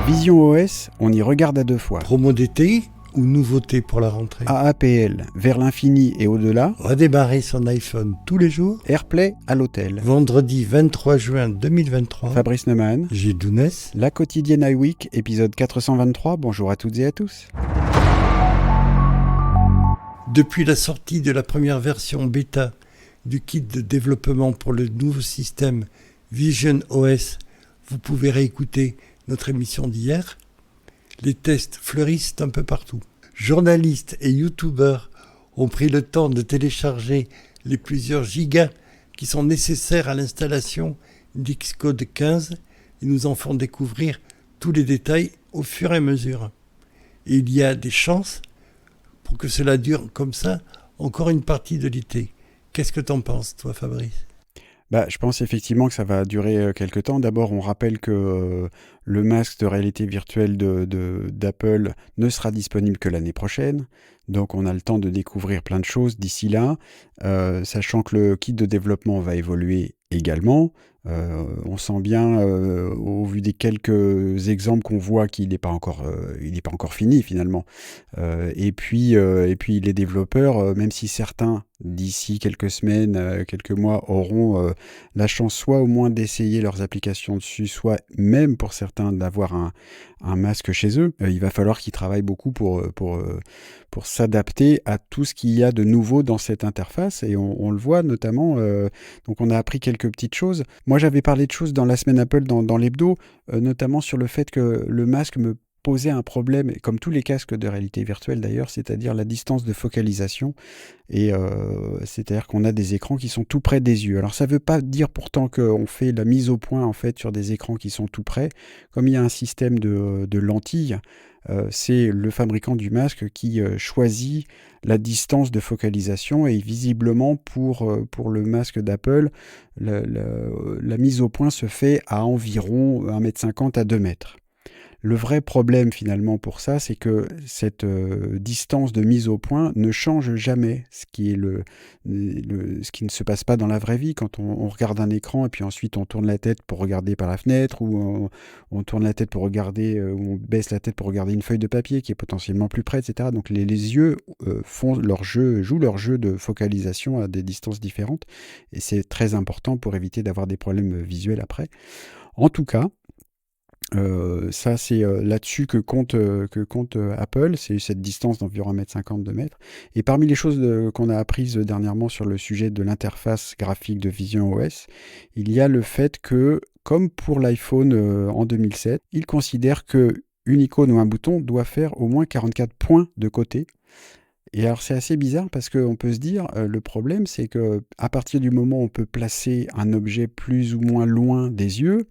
Vision OS, on y regarde à deux fois. Promo d'été ou nouveauté pour la rentrée? AAPL, vers l'infini et au-delà. Redémarrer son iPhone tous les jours. AirPlay à l'hôtel. Vendredi 23 juin 2023. Fabrice Neumann. Gilles Dounès. La quotidienne iWeek, épisode 423. Bonjour à toutes et à tous. Depuis la sortie de la première version bêta du kit de développement pour le nouveau système Vision OS, vous pouvez réécouter notre émission d'hier. Les tests fleurissent un peu partout. Journalistes et youtubeurs ont pris le temps de télécharger les plusieurs gigas qui sont nécessaires à l'installation d'Xcode 15 et nous en font découvrir tous les détails au fur et à mesure. Et il y a des chances pour que cela dure comme ça encore une partie de l'été. Qu'est-ce que t'en penses, toi, Fabrice ? Je pense effectivement que ça va durer quelque temps. D'abord, on rappelle que le masque de réalité virtuelle d'Apple ne sera disponible que l'année prochaine. Donc, on a le temps de découvrir plein de choses d'ici là, sachant que le kit de développement va évoluer également. On sent bien, au vu des quelques exemples qu'on voit, qu'il n'est pas encore fini finalement. Et puis les développeurs, même si certains d'ici quelques semaines, quelques mois auront la chance soit au moins d'essayer leurs applications dessus, soit même pour certains d'avoir un masque chez eux, il va falloir qu'ils travaillent beaucoup pour s'adapter à tout ce qu'il y a de nouveau dans cette interface. Et on le voit notamment, donc on a appris quelques petites choses. Moi j'avais parlé de choses dans la semaine Apple, dans l'hebdo, notamment sur le fait que le masque me posait un problème, comme tous les casques de réalité virtuelle d'ailleurs, c'est-à-dire la distance de focalisation. Et c'est-à-dire qu'on a des écrans qui sont tout près des yeux. Alors ça ne veut pas dire pourtant qu'on fait la mise au point en fait sur des écrans qui sont tout près. Comme il y a un système de lentilles, c'est le fabricant du masque qui choisit la distance de focalisation, et visiblement pour le masque d'Apple, la mise au point se fait à environ 1,50 m à 2 mètres. Le vrai problème finalement pour ça, c'est que cette distance de mise au point ne change jamais, ce qui ne se passe pas dans la vraie vie. Quand on regarde un écran et puis ensuite on tourne la tête pour regarder par la fenêtre, ou on tourne la tête pour regarder, ou on baisse la tête pour regarder une feuille de papier qui est potentiellement plus près, etc. Donc les yeux jouent leur jeu de focalisation à des distances différentes, et c'est très important pour éviter d'avoir des problèmes visuels après. En tout cas, ça c'est là-dessus que compte Apple, c'est cette distance d'environ 1,50 m, 2 mètres. Et parmi les choses qu'on a apprises dernièrement sur le sujet de l'interface graphique de Vision OS, il y a le fait que, comme pour l'iPhone en 2007, il considère qu'une icône ou un bouton doit faire au moins 44 points de côté. Et alors c'est assez bizarre parce qu'on peut se dire, le problème c'est qu'à partir du moment où on peut placer un objet plus ou moins loin des yeux,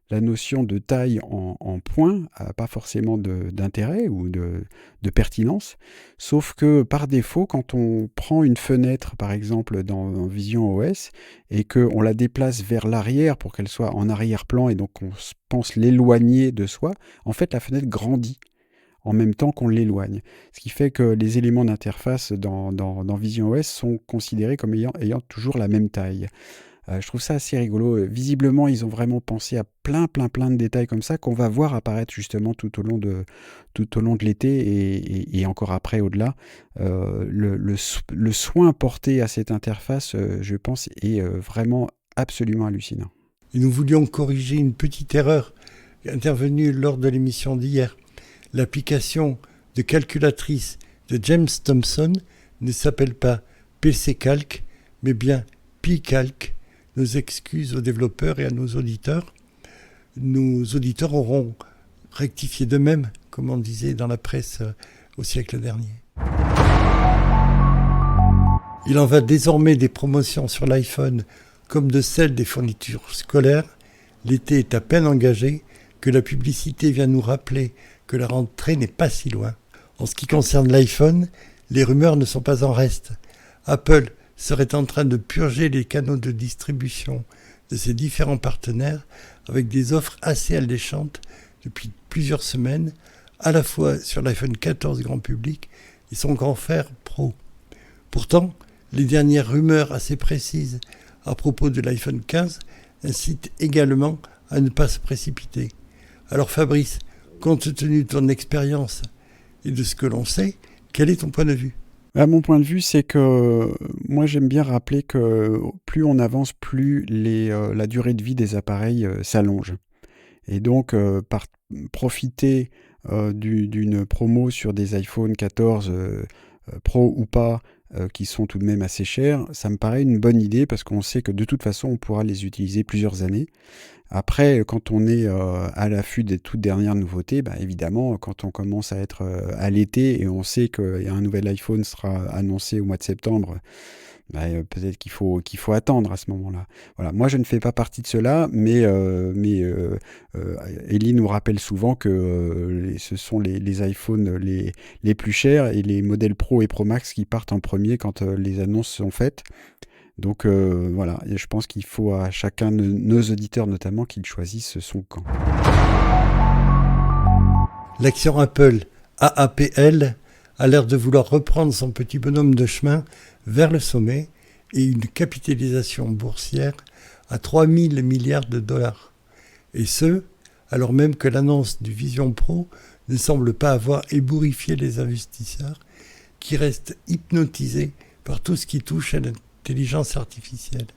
la notion de taille en points n'a pas forcément d'intérêt ou de pertinence, sauf que par défaut, quand on prend une fenêtre, par exemple dans Vision OS, et qu'on la déplace vers l'arrière pour qu'elle soit en arrière-plan, et donc on pense l'éloigner de soi, en fait la fenêtre grandit en même temps qu'on l'éloigne. Ce qui fait que les éléments d'interface dans Vision OS sont considérés comme ayant toujours la même taille. Je trouve ça assez rigolo. Visiblement, ils ont vraiment pensé à plein de détails comme ça qu'on va voir apparaître justement tout au long de l'été et encore après, au-delà. Le soin porté à cette interface, je pense, est vraiment absolument hallucinant. Et nous voulions corriger une petite erreur intervenue lors de l'émission d'hier. L'application de calculatrice de James Thompson ne s'appelle pas PC Calc, mais bien PiCalc. Nos excuses aux développeurs et à nos auditeurs. Nos auditeurs auront rectifié d'eux-mêmes, comme on disait dans la presse au siècle dernier. Il en va désormais des promotions sur l'iPhone comme de celles des fournitures scolaires. L'été est à peine engagé que la publicité vient nous rappeler que la rentrée n'est pas si loin. En ce qui concerne l'iPhone, les rumeurs ne sont pas en reste. Apple serait en train de purger les canaux de distribution de ses différents partenaires avec des offres assez alléchantes depuis plusieurs semaines, à la fois sur l'iPhone 14 grand public et son grand frère Pro. Pourtant, les dernières rumeurs assez précises à propos de l'iPhone 15 incitent également à ne pas se précipiter. Alors Fabrice, Compte tenu de ton expérience et de ce que l'on sait, quel est ton point de vue ? Mon point de vue, c'est que moi j'aime bien rappeler que plus on avance, plus la durée de vie des appareils s'allonge. Et donc profiter d'une promo sur des iPhone 14 Pro ou pas, qui sont tout de même assez chers, ça me paraît une bonne idée parce qu'on sait que de toute façon on pourra les utiliser plusieurs années. Après, quand on est à l'affût des toutes dernières nouveautés, évidemment, quand on commence à être à l'été et on sait qu'un nouvel iPhone sera annoncé au mois de septembre, peut-être qu'il faut attendre à ce moment-là. Voilà. Moi, je ne fais pas partie de cela, mais Ellie nous rappelle souvent que ce sont les iPhones les plus chers et les modèles Pro et Pro Max qui partent en premier quand les annonces sont faites. Donc voilà, et je pense qu'il faut à chacun de nos auditeurs notamment qu'ils choisissent son camp. L'action Apple, AAPL, a l'air de vouloir reprendre son petit bonhomme de chemin vers le sommet et une capitalisation boursière à 3 000 milliards de dollars. Et ce, alors même que l'annonce du Vision Pro ne semble pas avoir ébouriffé les investisseurs qui restent hypnotisés par tout ce qui touche à l'intelligence artificielle.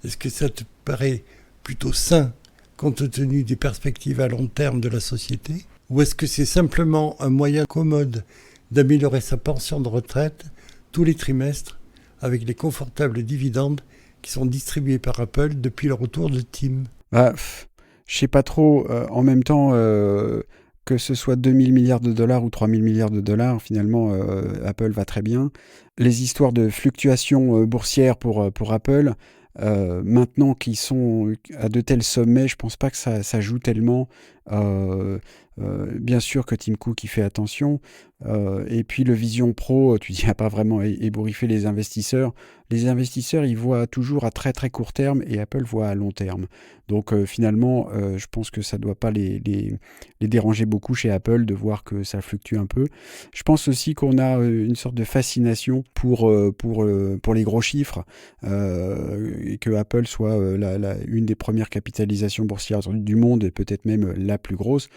Est-ce que ça te paraît plutôt sain compte tenu des perspectives à long terme de la société ? Ou est-ce que c'est simplement un moyen commode d'améliorer sa pension de retraite tous les trimestres avec les confortables dividendes qui sont distribués par Apple depuis le retour de Tim ? Je sais pas trop. En même temps, que ce soit 2000 milliards de dollars ou 3000 milliards de dollars, finalement, Apple va très bien. Les histoires de fluctuations boursières pour Apple, maintenant qu'ils sont à de tels sommets, je pense pas que ça joue tellement. Bien sûr que Tim Cook y fait attention. Et puis le Vision Pro, tu dis, n'a pas vraiment ébouriffé les investisseurs. Les investisseurs, ils voient toujours à très très court terme et Apple voit à long terme. Donc finalement, je pense que ça ne doit pas les déranger beaucoup chez Apple de voir que ça fluctue un peu. Je pense aussi qu'on a une sorte de fascination pour les gros chiffres et que Apple soit une des premières capitalisations boursières du monde et peut-être même la plus grosse.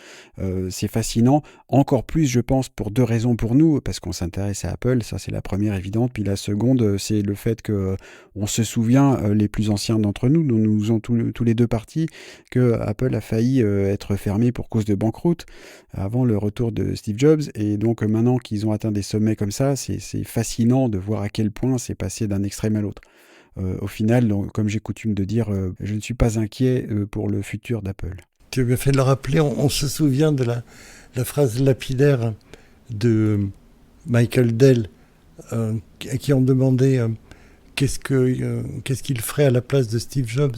C'est fascinant. Encore plus, je pense, pour deux raisons pour nous, parce qu'on s'intéresse à Apple, ça c'est la première évidente. Puis la seconde, c'est le fait que on se souvient, les plus anciens d'entre nous, dont nous faisons tous les deux partie, que Apple a failli être fermé pour cause de banqueroute avant le retour de Steve Jobs. Et donc maintenant qu'ils ont atteint des sommets comme ça, c'est fascinant de voir à quel point c'est passé d'un extrême à l'autre. Au final, donc, comme j'ai coutume de dire, je ne suis pas inquiet pour le futur d'Apple. Tu as bien fait de le rappeler, on se souvient de la phrase lapidaire de Michael Dell, à qui on demandait qu'est-ce qu'il ferait à la place de Steve Jobs,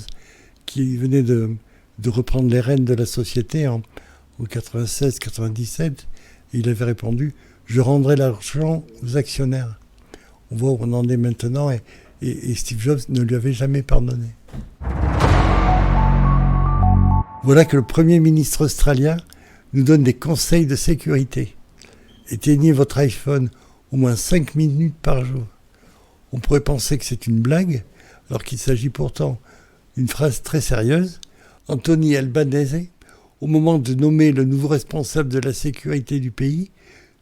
qui venait de reprendre les rênes de la société en 96-97. Il avait répondu « Je rendrai l'argent aux actionnaires ». On voit où on en est maintenant et Steve Jobs ne lui avait jamais pardonné. Voilà que le Premier ministre australien nous donne des conseils de sécurité. Éteignez votre iPhone au moins 5 minutes par jour. On pourrait penser que c'est une blague, alors qu'il s'agit pourtant d'une phrase très sérieuse. Anthony Albanese, au moment de nommer le nouveau responsable de la sécurité du pays,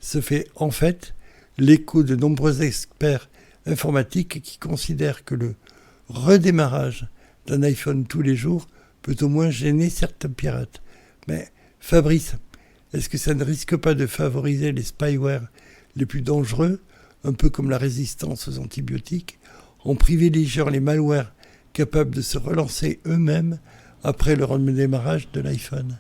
se fait en fait l'écho de nombreux experts informatiques qui considèrent que le redémarrage d'un iPhone tous les jours peut au moins gêner certains pirates. Mais Fabrice, est-ce que ça ne risque pas de favoriser les spyware les plus dangereux, un peu comme la résistance aux antibiotiques, en privilégiant les malwares capables de se relancer eux-mêmes après le redémarrage de l'iPhone ?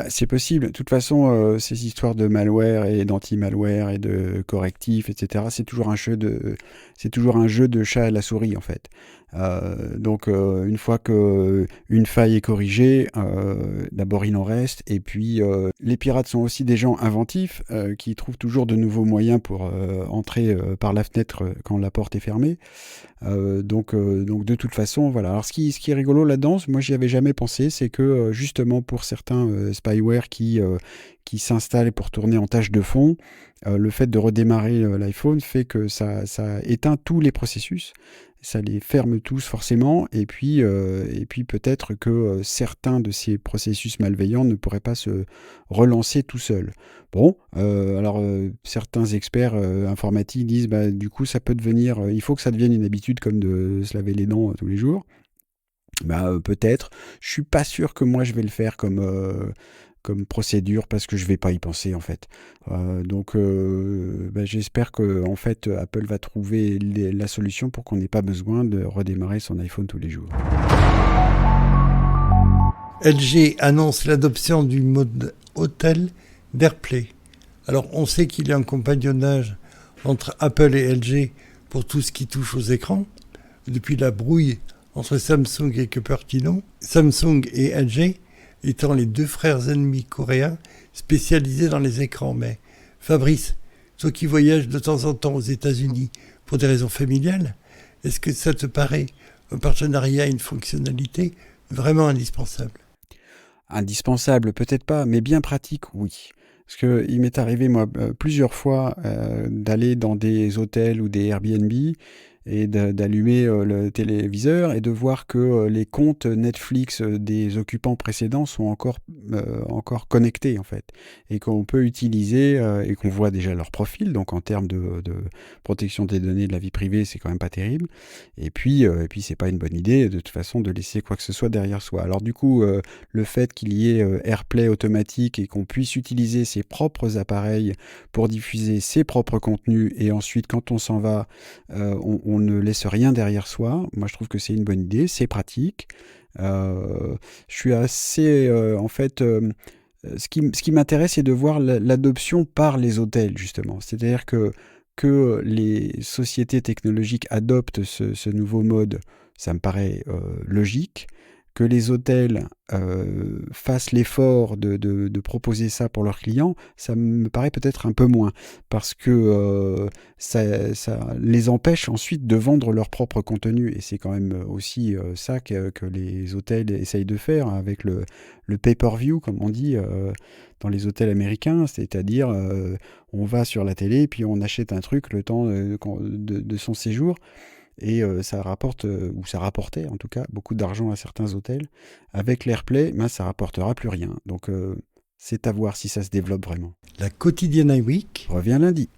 C'est possible. De toute façon, ces histoires de malware et d'anti-malware et de correctifs, etc., c'est toujours un jeu de chat à la souris, en fait. Donc, une fois qu'une faille est corrigée, d'abord il en reste. Et puis, les pirates sont aussi des gens inventifs qui trouvent toujours de nouveaux moyens pour entrer par la fenêtre quand la porte est fermée. Donc de toute façon, voilà. Alors ce qui est rigolo là-dedans, moi j'y avais jamais pensé, c'est que justement pour certains spyware qui s'installent pour tourner en tâche de fond, le fait de redémarrer l'iPhone fait que ça éteint tous les processus. ça les ferme tous forcément, et puis peut-être que certains de ces processus malveillants ne pourraient pas se relancer tout seuls. Bon, alors certains experts informatiques disent, bah, du coup ça peut devenir, il faut que ça devienne une habitude comme de se laver les dents tous les jours. Bah, peut-être. Je suis pas sûr que moi je vais le faire comme procédure parce que je vais pas y penser en fait. Donc bah, j'espère que en fait Apple va trouver la solution pour qu'on n'ait pas besoin de redémarrer son iPhone tous les jours. LG annonce l'adoption du mode hôtel d'AirPlay. Alors on sait qu'il y a un compagnonnage entre Apple et LG pour tout ce qui touche aux écrans. Depuis la brouille entre Samsung et Cupertino, Samsung et LG étant les deux frères ennemis coréens spécialisés dans les écrans. Mais Fabrice, toi qui voyages de temps en temps aux États-Unis pour des raisons familiales, est-ce que ça te paraît un partenariat, une fonctionnalité vraiment indispensable ? Indispensable, peut-être pas, mais bien pratique, oui. Parce qu'il m'est arrivé, moi, plusieurs fois d'aller dans des hôtels ou des Airbnb et d'allumer le téléviseur et de voir que les comptes Netflix des occupants précédents sont encore connectés, en fait. Et qu'on peut utiliser et qu'on voit déjà leur profil. Donc, en termes de protection des données de la vie privée, c'est quand même pas terrible. Et puis c'est pas une bonne idée, de toute façon, de laisser quoi que ce soit derrière soi. Alors, du coup, le fait qu'il y ait AirPlay automatique et qu'on puisse utiliser ses propres appareils pour diffuser ses propres contenus et ensuite quand on s'en va, on ne laisse rien derrière soi. Moi je trouve que c'est une bonne idée, c'est pratique. Je suis assez en fait ce qui m'intéresse c'est de voir l'adoption par les hôtels justement. C'est-à-dire que les sociétés technologiques adoptent ce nouveau mode, ça me paraît logique. Que les hôtels fassent l'effort de proposer ça pour leurs clients, ça me paraît peut-être un peu moins, parce que ça les empêche ensuite de vendre leur propre contenu, et c'est quand même aussi ça que les hôtels essayent de faire avec le pay-per-view, comme on dit dans les hôtels américains, c'est-à-dire on va sur la télé, puis on achète un truc le temps de son séjour. Et ça rapporte, ou ça rapportait en tout cas, beaucoup d'argent à certains hôtels. Avec l'AirPlay, ben, ça rapportera plus rien. Donc c'est à voir si ça se développe vraiment. La quotidienne Week Reviens lundi.